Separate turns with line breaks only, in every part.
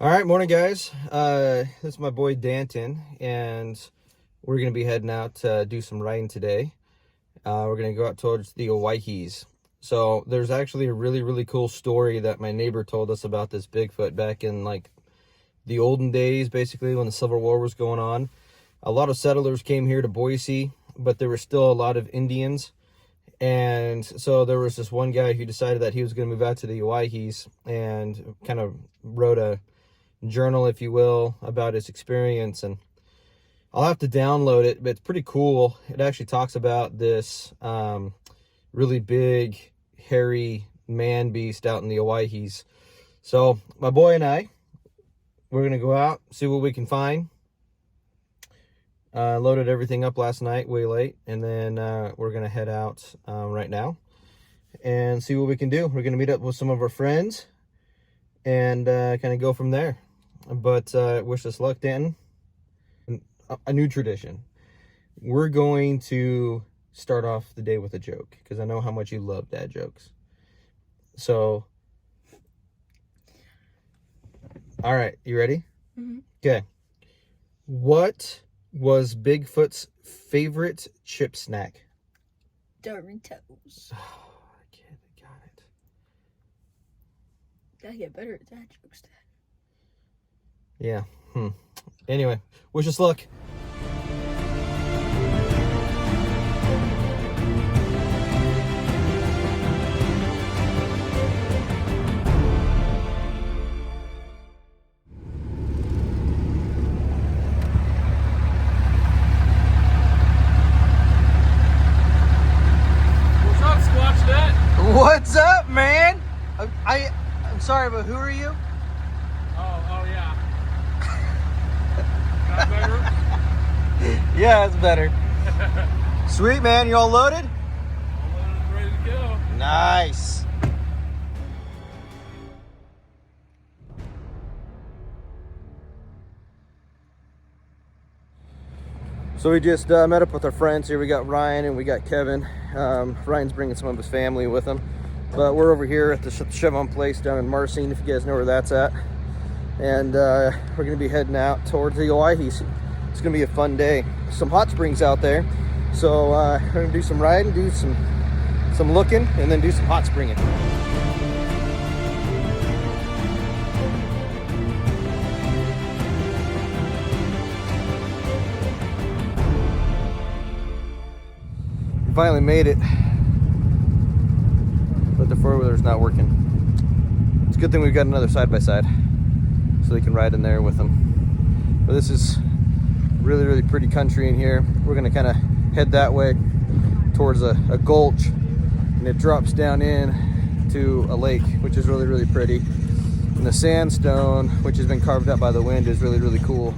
All right, morning guys. This is my boy Danton, and we're gonna be heading out to do some riding today. We're gonna go out towards the Owyhees. So there's actually a really cool story that my neighbor told us about this Bigfoot back in like the olden days, basically when the Civil War was going on. A lot of settlers came here to Boise, but there were still a lot of Indians. And so there was this one guy who decided that he was going to move out to the Owyhees and kind of wrote a journal, if you will, about his experience. And I'll have to download it, but it's pretty cool. It actually talks about this really big, hairy man beast out in the Owyhees. So my boy and I, we're going to go out, see what we can find. Loaded everything up last night, way late, and then we're going to head out right now and see what we can do. We're going to meet up with some of our friends and kind of go from there. But wish us luck, Danton. A new tradition. We're going to start off the day with a joke, because I know how much you love dad jokes. So, all right, you ready?
Mm-hmm.
Okay. What was Bigfoot's favorite chip snack?
Doritos.
Oh, kid, I got it.
Gotta get better at dad jokes, Dad.
Yeah. Anyway, wish us luck.
What's up, Squatch Net?
What's up, man? I'm sorry, but who are you?
Oh yeah. Got better?
Yeah, it's better. Sweet, man. You all loaded?
All loaded and ready to go.
Nice. So we just met up with our friends here. We got Ryan and we got Kevin. Ryan's bringing some of his family with him. But we're over here at the Chevron place down in Marcine, if you guys know where that's at. And we're going to be heading out towards the Owyhees. It's going to be a fun day. Some hot springs out there. So we're going to do some riding, do some looking, and then do some hot springing. Finally made it, but the four-wheeler's not working. It's a good thing we've got another side-by-side so they can ride in there with them. But this is really pretty country in here. We're gonna kind of head that way towards a gulch, and it drops down in to a lake, which is really pretty. And the sandstone, which has been carved up by the wind, is really cool.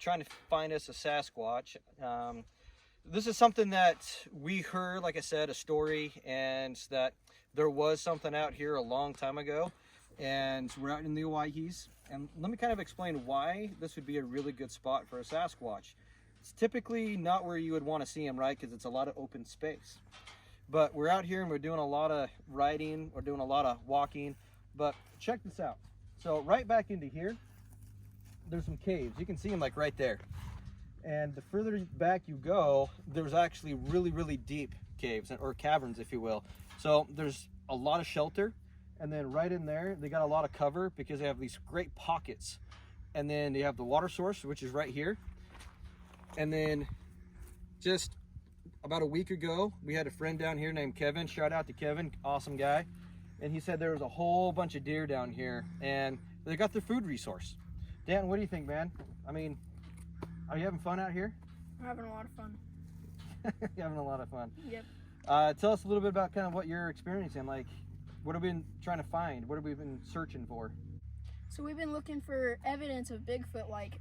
trying to find us a Sasquatch. This is something that we heard, like I said, a story, and that there was something out here a long time ago, and we're out in the Owyhees. And let me kind of explain why this would be a really good spot for a Sasquatch. It's typically not where you would want to see them, right? Because it's a lot of open space. But we're out here and we're doing a lot of riding, we're doing a lot of walking. But check this out. So right back into here, there's some caves. You can see them like right there. And the further back you go, there's actually really, really deep caves, or caverns, if you will. So there's a lot of shelter. And then right in there, they got a lot of cover because they have these great pockets. And then they have the water source, which is right here. And then just about a week ago, we had a friend down here named Kevin. Shout out to Kevin, awesome guy. And he said there was a whole bunch of deer down here, and they got their food resource. Dan, what do you think, man? I mean, are you having fun out here?
I'm having a lot of fun.
You're having a lot of fun.
Yep.
Tell us a little bit about kind of what you're experiencing. Like, what have we been trying to find? What have we been searching for?
So we've been looking for evidence of Bigfoot, like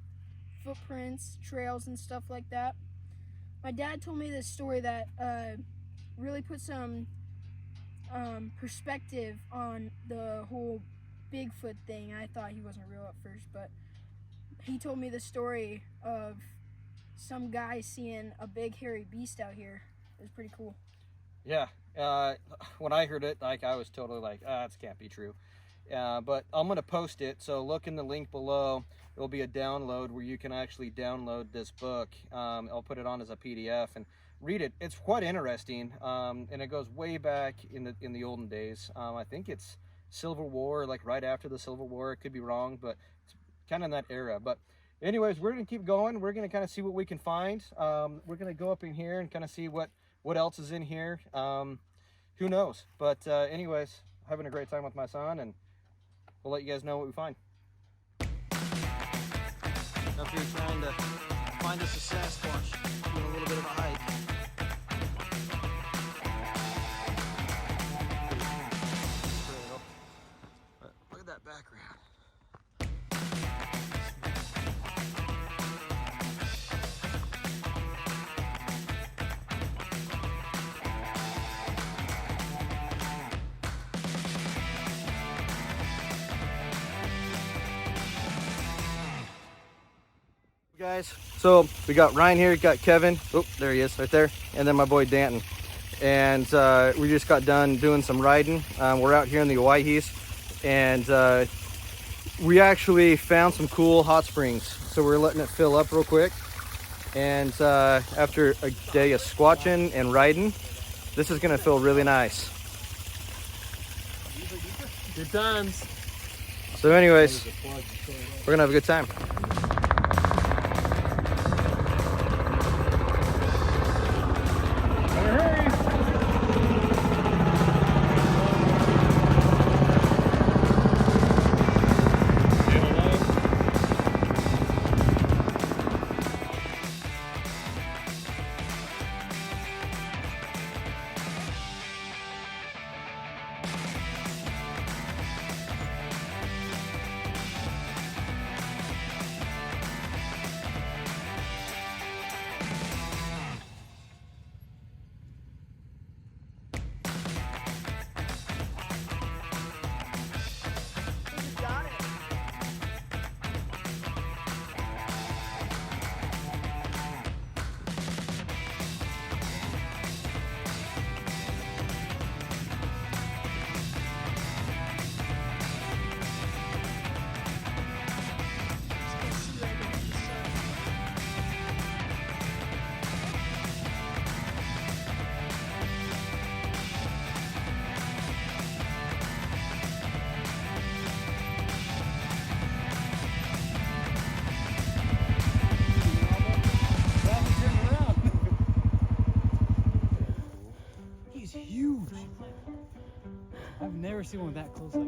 footprints, trails, and stuff like that. My dad told me this story that really put some perspective on the whole Bigfoot thing. I thought he wasn't real at first, but he told me the story of some guy seeing a big hairy beast out here. It was pretty cool.
Yeah, when I heard it, like, I was totally like, this can't be true. But I'm gonna post it, so look in the link below. It'll be a download where you can actually download this book. I'll put it on as a PDF and read it. It's quite interesting, and it goes way back in the olden days. I think it's Civil War, like right after the Civil War. It could be wrong, but it's kind of in that era. But anyways, we're gonna keep going. We're gonna kind of see what we can find. We're gonna go up in here and kind of see what else is in here. Who knows? But anyways, having a great time with my son, and we'll let you guys know what we find. Up here trying to find us a Sasquatch, doing a little bit of a hike. Look at that background. Guys, so we got Ryan here, got Kevin, oh there he is right there, and then my boy Danton, and we just got done doing some riding. We're out here in the Owyhees, and we actually found some cool hot springs, so we're letting it fill up real quick. And after a day of squatching and riding, this is gonna feel really nice.
Good times.
So anyways, we're gonna have a good time.
Huge. I've never seen one that close like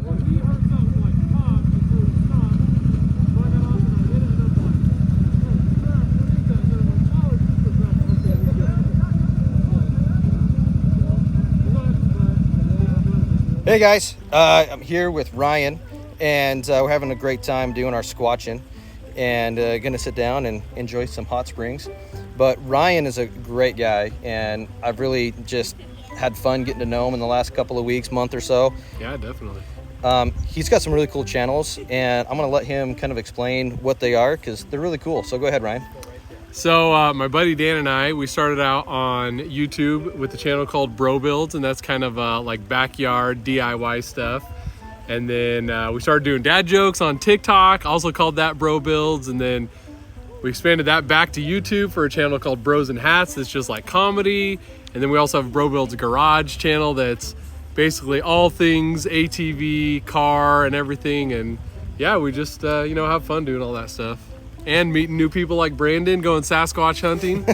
Well, he heard something
Hey guys, I'm here with Ryan, and we're having a great time doing our squatching, and gonna sit down and enjoy some hot springs. But Ryan is a great guy, and I've really just had fun getting to know him in the last couple of weeks, month or so.
Yeah, definitely.
He's got some really cool channels, and I'm gonna let him kind of explain what they are because they're really cool. So go ahead, Ryan.
So my buddy Dan and I, we started out on YouTube with a channel called Bro Builds, and that's kind of like backyard DIY stuff. And then we started doing dad jokes on TikTok, also called that Bro Builds. And then we expanded that back to YouTube for a channel called Bros and Hats that's just like comedy. And then we also have Bro Builds Garage channel that's basically all things ATV, car, and everything. And yeah, we just have fun doing all that stuff. And meeting new people like Brandon, going Sasquatch hunting.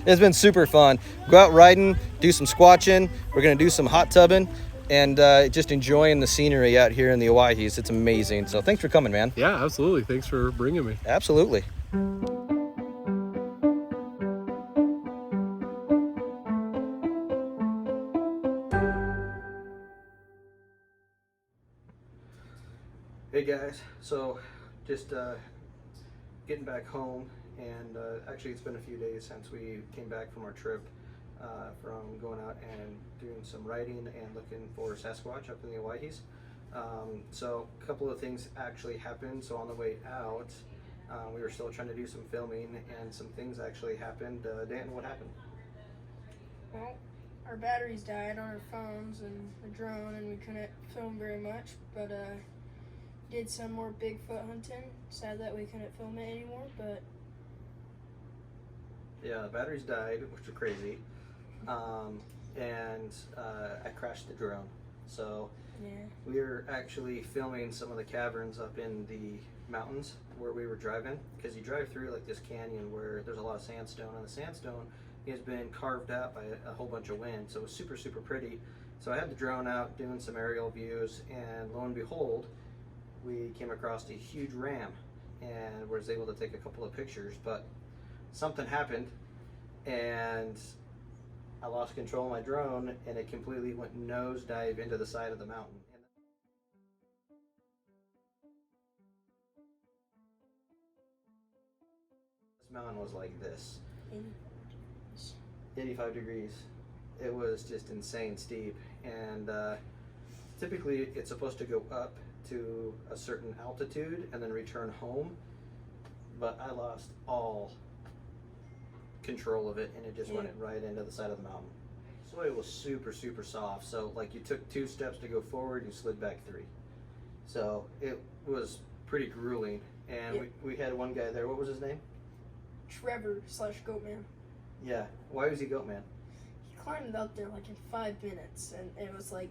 It's been super fun. Go out riding, do some squatching. We're gonna do some hot tubbing, and just enjoying the scenery out here in the Owyhees. It's amazing. So thanks for coming, man.
Yeah, absolutely. Thanks for bringing me.
Absolutely. Hey guys, so just getting back home, and actually it's been a few days since we came back from our trip from going out and doing some riding and looking for Sasquatch up in the Owyhees. So a couple of things actually happened. So on the way out, we were still trying to do some filming, and some things actually happened. Danton, what happened?
Well, our batteries died on our phones and the drone, and we couldn't film very much, but did some more Bigfoot hunting. Sad that we couldn't film it anymore, but
yeah, the batteries died, which was crazy, and I crashed the drone. So
yeah,
we were actually filming some of the caverns up in the mountains where we were driving, because you drive through like this canyon where there's a lot of sandstone, and the sandstone has been carved out by a whole bunch of wind, so it was super, super pretty. So I had the drone out doing some aerial views, and lo and behold, we came across a huge ram and was able to take a couple of pictures, but something happened and I lost control of my drone, and it completely went nosedive into the side of the mountain. This mountain was like this, 85 degrees. It was just insane steep, and typically it's supposed to go up to a certain altitude and then return home, but I lost all control of it, and it just went right into the side of the mountain. Soil was super, super soft, so like you took 2 steps to go forward, you slid back 3. So it was pretty grueling, and we had one guy there. What was his name?
Trevor/Goatman.
Yeah. Why was he Goatman?
He climbed up there like in 5 minutes, and it was like,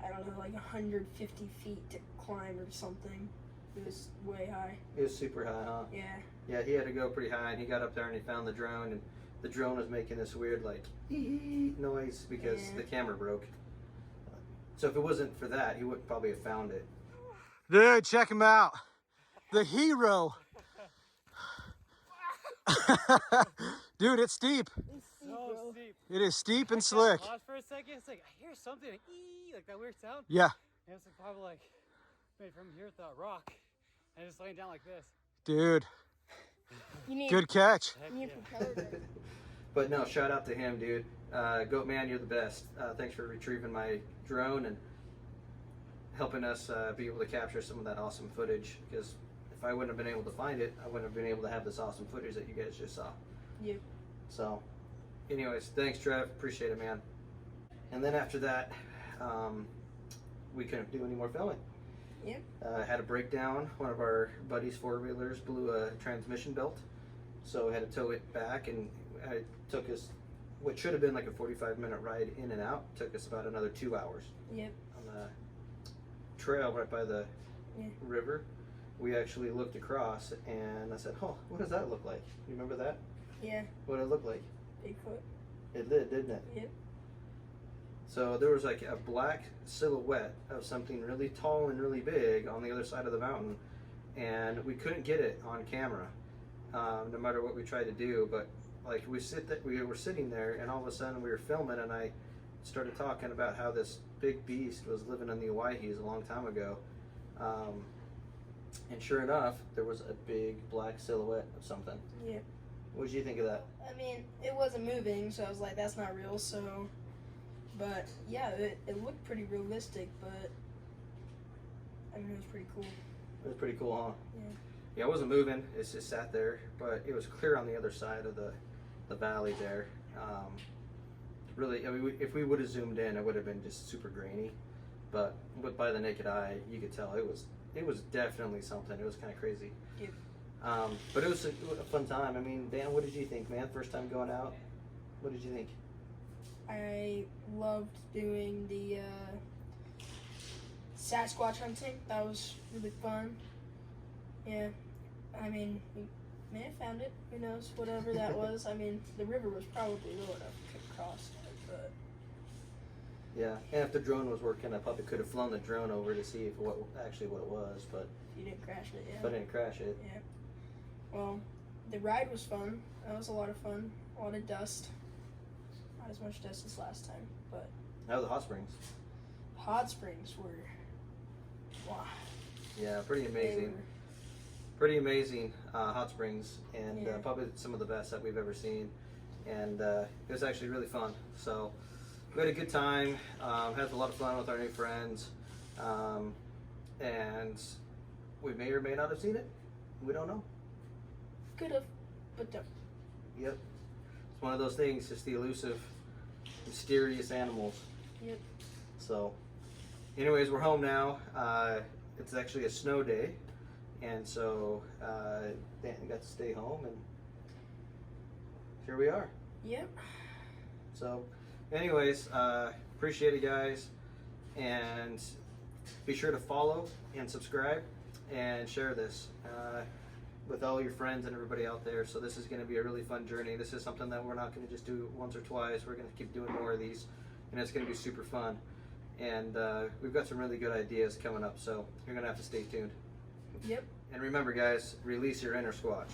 I don't know, like 150 feet to climb or something. It was way high.
It was super high, huh?
Yeah.
Yeah, he had to go pretty high, and he got up there and he found the drone, and the drone was making this weird like noise because the camera broke. So if it wasn't for that, he would probably have found it. Dude, check him out. The hero. Dude, it's steep.
It's steep, bro.
Steep.
It is steep and slick.
Pause for a second. It's like I hear something like that weird sound.
Yeah.
And it's like probably like made from here with a rock, and it's laying down like this.
Dude.
You need,
Good catch.
you need propeller guys.
But no, shout out to him, dude. Goatman, you're the best. Thanks for retrieving my drone and helping us be able to capture some of that awesome footage, because if I wouldn't have been able to find it, I wouldn't have been able to have this awesome footage that you guys just saw.
Yep.
So, anyways, thanks, Trev. Appreciate it, man. And then after that, we couldn't do any more filming.
Yep.
Had a breakdown. One of our buddies' 4-wheelers blew a transmission belt, so we had to tow it back, and it took us what should have been like a 45-minute ride in and out. Took us about another 2 hours.
Yep.
On the trail right by the river, we actually looked across, and I said, "Oh, what does that look like?" You remember that?
Yeah.
What did it look like?
Bigfoot.
It did, didn't it?
Yep.
So there was like a black silhouette of something really tall and really big on the other side of the mountain, and we couldn't get it on camera, no matter what we tried to do. But like we were sitting there, and all of a sudden we were filming, and I started talking about how this big beast was living in the Owyhees a long time ago. And sure enough, there was a big black silhouette of something.
Yeah.
What did you think of that?
I mean, it wasn't moving, so I was like, that's not real, so... But, yeah, it looked pretty realistic, but... I mean, it was pretty cool.
It was pretty cool, huh?
Yeah.
Yeah, it wasn't moving. It just sat there, but it was clear on the other side of the valley there. Really, I mean, if we would have zoomed in, it would have been just super grainy. But by the naked eye, you could tell it was definitely something. It was kind of crazy.
Yep.
But it was a fun time. I mean, Dan, what did you think, man? First time going out? What did you think?
I loved doing the Sasquatch hunting. That was really fun. Yeah. I mean, we may have found it. Who knows? Whatever that was. I mean, the river was probably low enough to cross it, but...
Yeah, and if the drone was working, I probably could have flown the drone over to see if what it was, but...
You didn't crash it, yeah.
But I didn't crash it.
Yeah. Well, the ride was fun. That was a lot of fun. A lot of dust. Not as much dust as last time, but...
How were the hot springs?
Hot springs were... Wow.
Yeah, pretty
They
amazing.
were-
Pretty amazing hot springs, and
Yeah.
probably some of the best that we've ever seen. And it was actually really fun. So we had a good time. Had a lot of fun with our new friends, and we may or may not have seen it. We don't know.
Could have, but don't.
Yep, it's one of those things. Just the elusive, mysterious animals.
Yep.
So, anyways, we're home now. It's actually a snow day. And so Dan got to stay home, and here we are.
Yep.
So, anyways, appreciate it, guys, and be sure to follow and subscribe and share this with all your friends and everybody out there. So this is going to be a really fun journey. This is something that we're not going to just do once or twice. We're going to keep doing more of these, and it's going to be super fun. And we've got some really good ideas coming up, so you're going to have to stay tuned.
Yep.
And remember, guys, release your inner Squatch.